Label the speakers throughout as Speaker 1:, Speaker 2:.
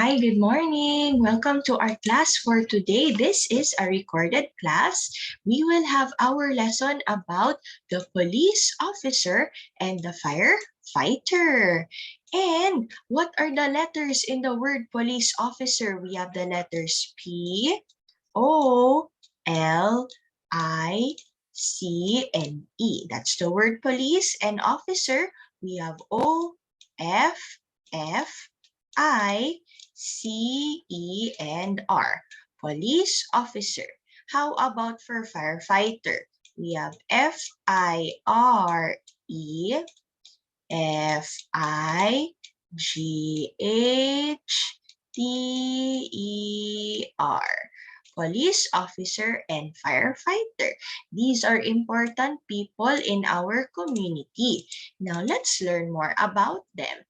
Speaker 1: Hi, good morning. Welcome to our class for today. This is a recorded class. We will have our lesson about the police officer and the firefighter. And what are the letters in the word police officer? We have the letters P, O, L, I, C, and E. That's the word police. And officer, we have O, F, F, I, C, E, and R. Police officer. How about for firefighter? We have F-I-R-E, F-I-G-H-T-E-R. Police officer and firefighter. These are important people in our community. Now let's learn more about them.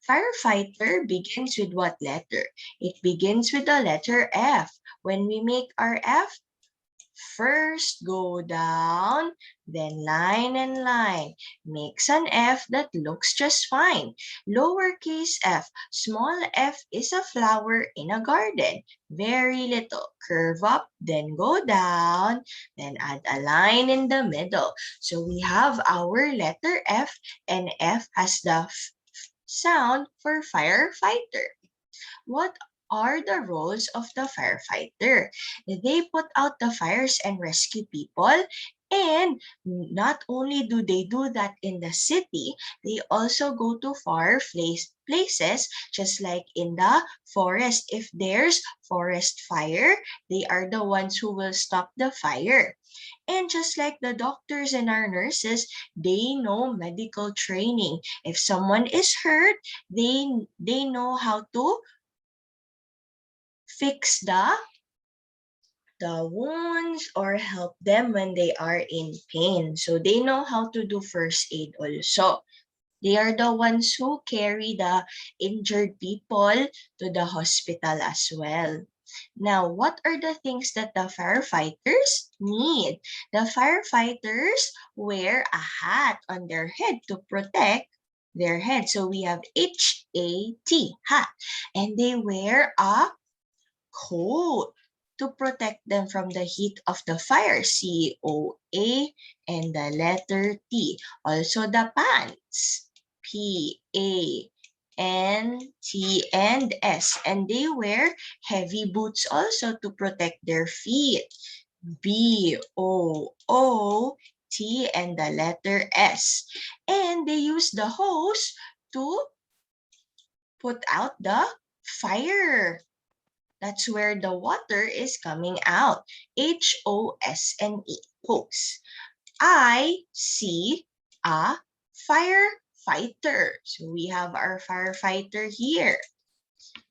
Speaker 1: Firefighter begins with what letter? It begins with the letter F. When we make our F, first go down, then line and line. Makes an F that looks just fine. Lowercase f, small f is a flower in a garden. Very little. Curve up, then go down, then add a line in the middle. So we have our letter F, and F has the sound for firefighter. What are the roles of the firefighter? They put out the fires and rescue people. And not only do they do that in the city, they also go to far places, just like in the forest. If there's forest fire, they are the ones who will stop the fire. And just like the doctors and our nurses, they know medical training. If someone is hurt, they know how to fix the wounds or help them when they are in pain. So they know how to do first aid also. They are the ones who carry the injured people to the hospital as well. Now, what are the things that the firefighters need? The firefighters wear a hat on their head to protect their head. So we have H-A-T, hat. And they wear a coat to protect them from the heat of the fire, C-O-A, and the letter T. Also the pants, P-A-N-T and S. And they wear heavy boots also to protect their feet, B-O-O-T and the letter S. And they use the hose to put out the fire. That's where the water is coming out. H-O-S-N-E, hose. I see a firefighter. So we have our firefighter here.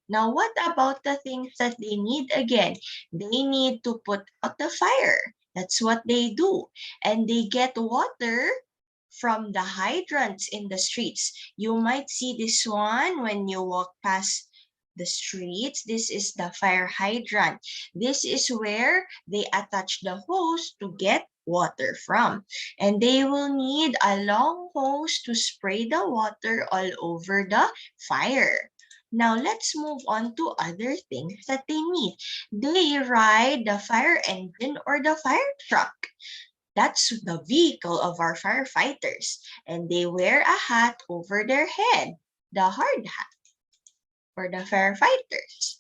Speaker 1: Now, what about the things that they need again? They need to put out the fire. That's what they do. And they get water from the hydrants in the streets. You might see this one when you walk past the streets. This is the fire hydrant. This is where they attach the hose to get water from. And they will need a long hose to spray the water all over the fire. Now, let's move on to other things that they need. They ride the fire engine or the fire truck. That's the vehicle of our firefighters. And they wear a hat over their head, the hard hat for the firefighters.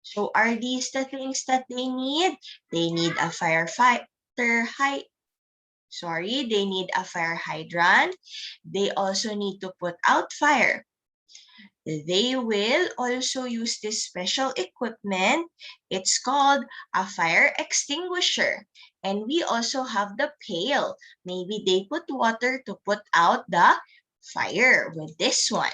Speaker 1: So are these the things that they need? They need a they need a fire hydrant. They also need to put out fire. They will also use this special equipment. It's called a fire extinguisher. And we also have the pail. Maybe they put water to put out the fire with this one.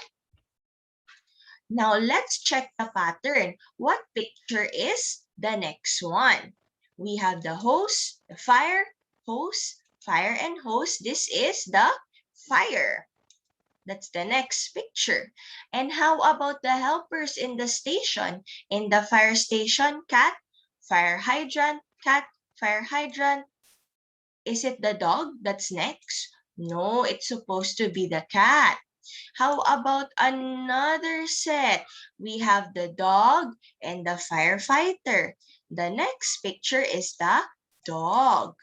Speaker 1: Now let's check the pattern. What picture is the next one? We have the hose, the fire, and hose. This is the fire. That's the next picture. And how about the helpers in the station? In the fire station, cat, fire hydrant, cat, fire hydrant. Is it the dog that's next? No, it's supposed to be the cat. How about another set? We have the dog and the firefighter. The next picture is the dog.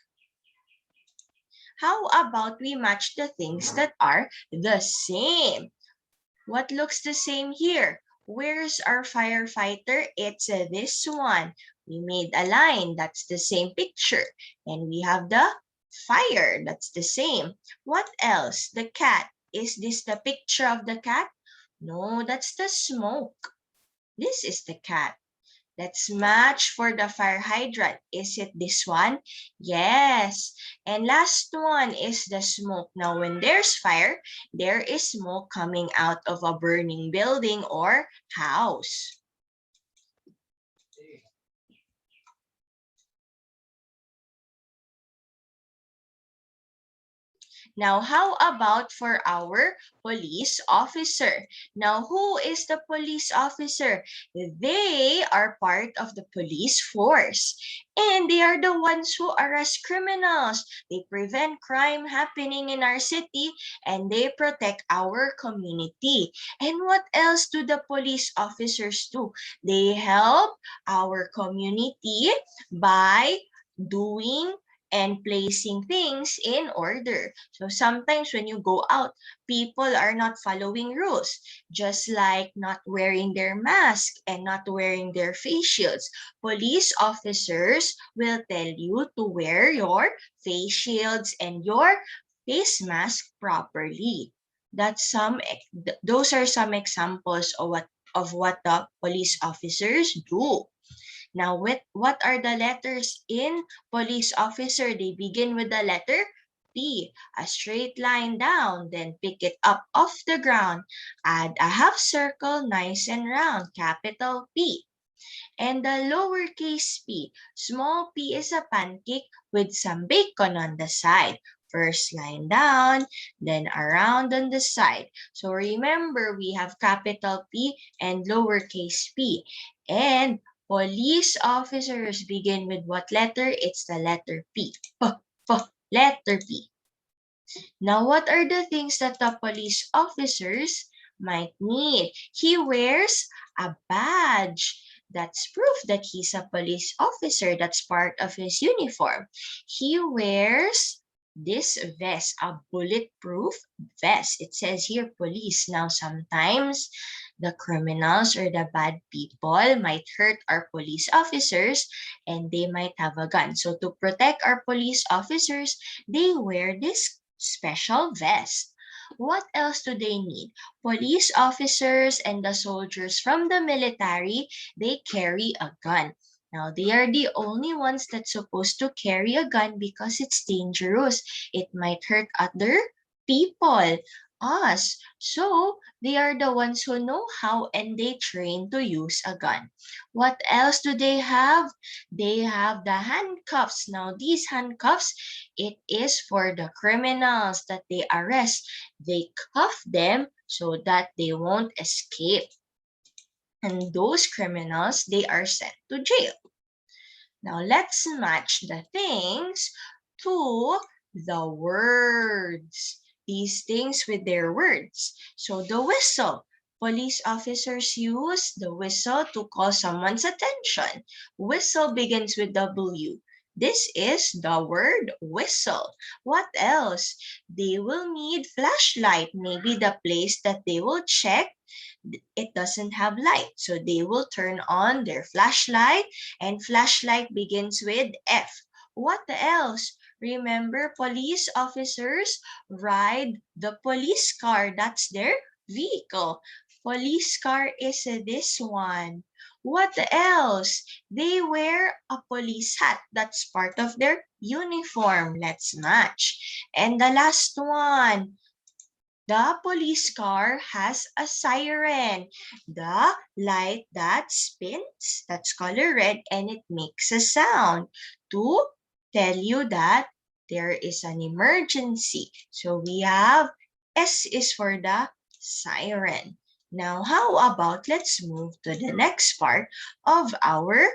Speaker 1: How about we match the things that are the same? What looks the same here? Where's our firefighter? It's this one. We made a line. That's the same picture. And we have the fire. That's the same. What else? The cat. Is this the picture of the cat? No, that's the smoke. This is the cat. Let's match for the fire hydrant. Is it this one? Yes. And last one is the smoke. Now, when there's fire, there is smoke coming out of a burning building or house. Now, how about for our police officer? Now, who is the police officer? They are part of the police force. And they are the ones who arrest criminals. They prevent crime happening in our city and they protect our community. And what else do the police officers do? They help our community by doing and placing things in order. So sometimes when you go out, people are not following rules, just like not wearing their mask and not wearing their face shields. Police officers will tell you to wear your face shields and your face mask properly. Those are some examples of what the police officers do. Now, what are the letters in police officer? They begin with the letter P, a straight line down, then pick it up off the ground. Add a half circle, nice and round, capital P. And the lowercase p, small p is a pancake with some bacon on the side. First line down, then around on the side. So remember, we have capital P and lowercase p. And police officers begin with what letter? It's the letter P. Letter P. Now, what are the things that the police officers might need? He wears a badge. That's proof that he's a police officer. That's part of his uniform. He wears this vest, a bulletproof vest. It says here police. Now, sometimes the criminals or the bad people might hurt our police officers and they might have a gun. So to protect our police officers, they wear this special vest. What else do they need? Police officers and the soldiers from the military, they carry a gun. Now, they are the only ones that's supposed to carry a gun because it's dangerous. It might hurt other people, us. So, they are the ones who know how and they train to use a gun. What else do they have? They have the handcuffs. Now, these handcuffs, it is for the criminals that they arrest. They cuff them so that they won't escape. And those criminals, they are sent to jail. Now, let's match the things to the words. These things with their words. So, the whistle. Police officers use the whistle to call someone's attention. Whistle begins with W. This is the word whistle. What else? They will need flashlight. Maybe the place that they will check, it doesn't have light. So they will turn on their flashlight and flashlight begins with F. What else? Remember, police officers ride the police car. That's their vehicle. Police car is this one. What else? They wear a police hat. That's part of their uniform. Let's match. And the last one. The police car has a siren. The light that spins, that's color red, and it makes a sound to tell you that there is an emergency. So we have S is for the siren. Now, how about let's move to the next part of our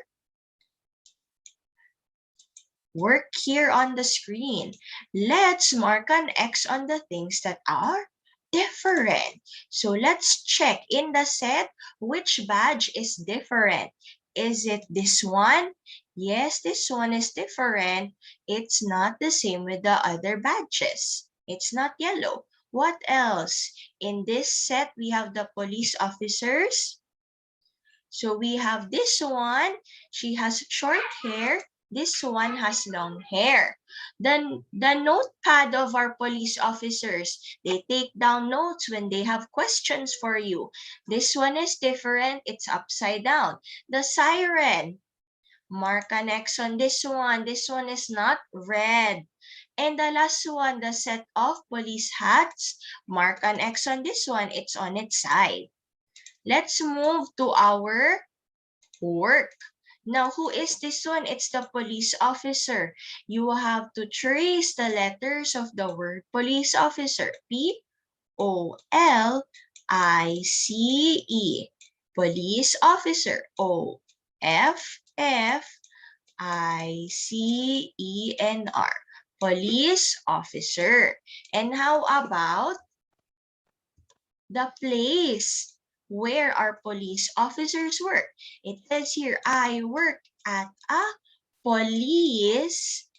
Speaker 1: work here on the screen. Let's mark an X on the things that are different. So let's check in the set which badge is different. Is it this one? Yes, this one is different. It's not the same with the other badges. It's not yellow. What else? In this set, we have the police officers. So we have this one. She has short hair. This one has long hair. The notepad of our police officers, they take down notes when they have questions for you. This one is different. It's upside down. The siren, mark an X on this one. This one is not red. And the last one, the set of police hats, mark an X on this one. It's on its side. Let's move to our work. Now, who is this one? It's the police officer. You have to trace the letters of the word police officer. Police. Police officer. Officer. Police officer. And how about the place where our police officers work? It says here, I work at a police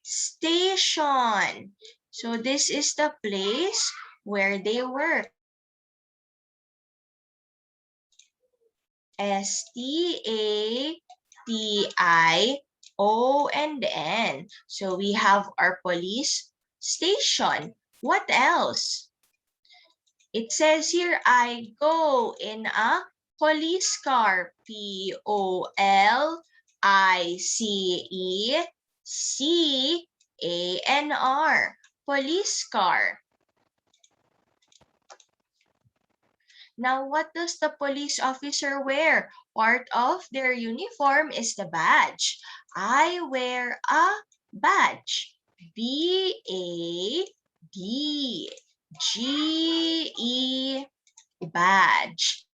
Speaker 1: station. So this is the place where they work. Station. So we have our police station. What else? It says here, I go in a police car. POLICECANR. Police car. Now, what does the police officer wear? Part of their uniform is the badge. I wear a badge. BADGE. Badge.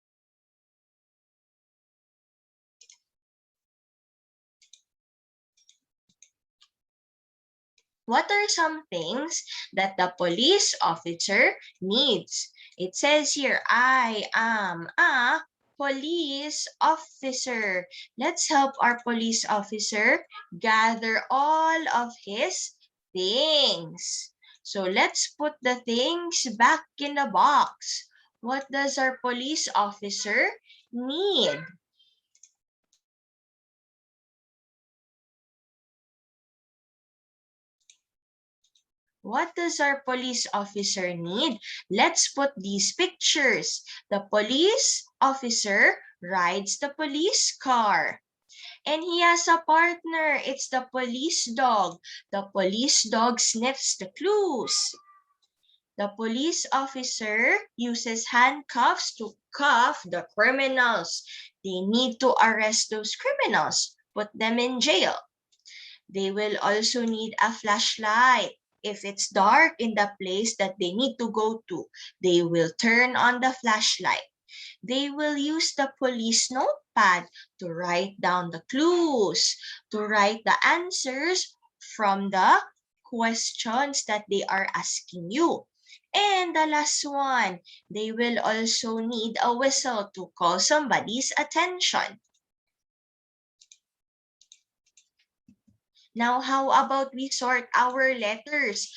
Speaker 1: What are some things that the police officer needs? It says here, I am a police officer. Let's help our police officer gather all of his things. So let's put the things back in the box. What does our police officer need? What does our police officer need? Let's put these pictures. The police officer rides the police car. And he has a partner. It's the police dog. The police dog sniffs the clues. The police officer uses handcuffs to cuff the criminals. They need to arrest those criminals, put them in jail. They will also need a flashlight. If it's dark in the place that they need to go to, they will turn on the flashlight. They will use the police notepad to write down the clues, to write the answers from the questions that they are asking you. And the last one, they will also need a whistle to call somebody's attention. Now, how about we sort our letters?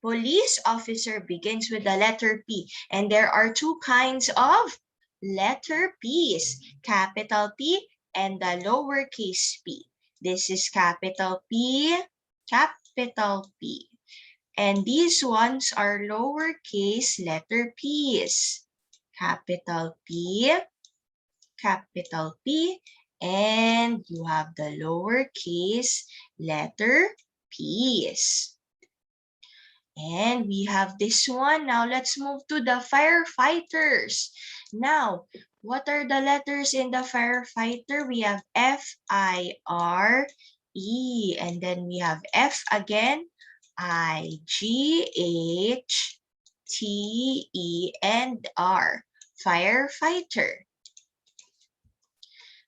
Speaker 1: Police officer begins with the letter P, and there are two kinds of letter P's, capital P and the lowercase p. This is capital P, capital P. And these ones are lowercase letter P's, capital P, capital P, and you have the lowercase letter P's. And we have this one. Now let's move to the firefighters. Now, what are the letters in the firefighter? We have F-I-R-E, and then we have F again, I-G-H-T-E, and R, firefighter.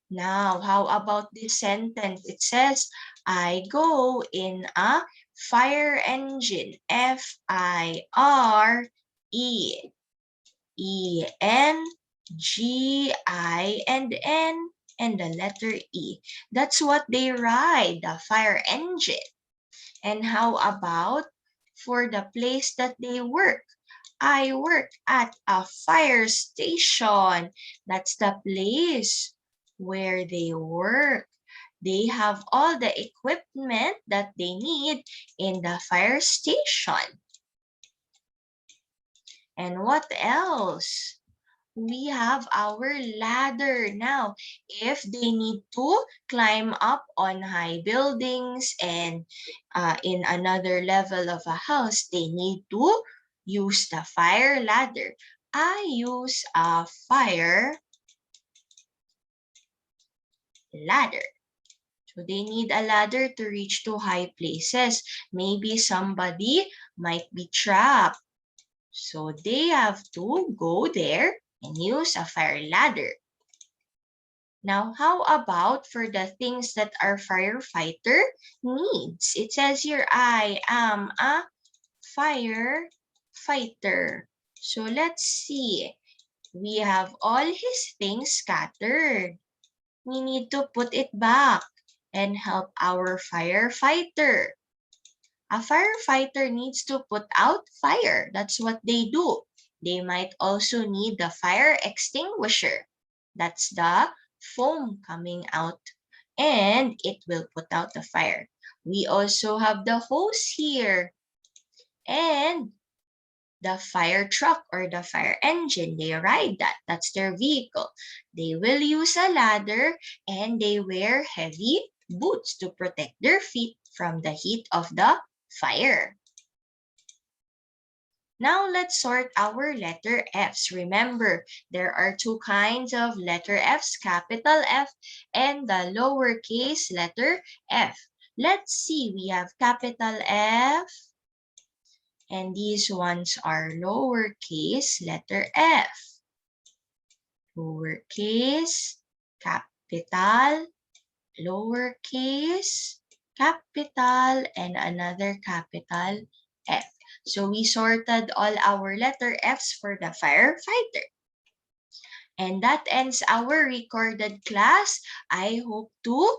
Speaker 1: Now, how about this sentence? It says, I go in a fire engine, F-I-R-E. E, N, G, I, and N, and the letter E. That's what they ride, the fire engine. And how about for the place that they work? I work at a fire station. That's the place where they work. They have all the equipment that they need in the fire station. And what else? We have our ladder. Now, if they need to climb up on high buildings and in another level of a house, they need to use the fire ladder. I use a fire ladder. So they need a ladder to reach to high places. Maybe somebody might be trapped. So they have to go there and use a fire ladder. Now, how about for the things that our firefighter needs? It says here, I am a firefighter. So let's see. We have all his things scattered. We need to put it back and help our firefighter. A firefighter needs to put out fire. That's what they do. They might also need the fire extinguisher. That's the foam coming out and it will put out the fire. We also have the hose here and the fire truck or the fire engine. They ride that. That's their vehicle. They will use a ladder and they wear heavy boots to protect their feet from the heat of the fire. Now let's sort our letter F's. Remember, there are two kinds of letter F's, capital F and the lowercase letter f. Let's see, we have capital F and these ones are lowercase letter f. Lowercase, capital, lowercase, capital, and another capital F. So we sorted all our letter F's for the firefighter. And that ends our recorded class. I hope to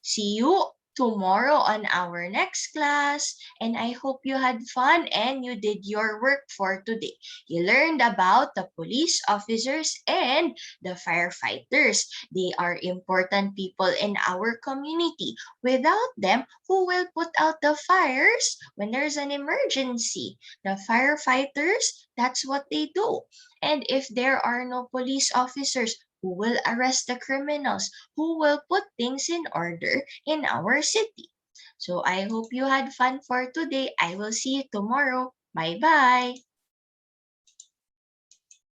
Speaker 1: see you tomorrow on our next class. And I hope you had fun and you did your work for today. You learned about the police officers and the firefighters. They are important people in our community. Without them, who will put out the fires when there's an emergency? The firefighters, that's what they do. And if there are no police officers, who will arrest the criminals? Who will put things in order in our city? So I hope you had fun for today. I will see you tomorrow. Bye-bye.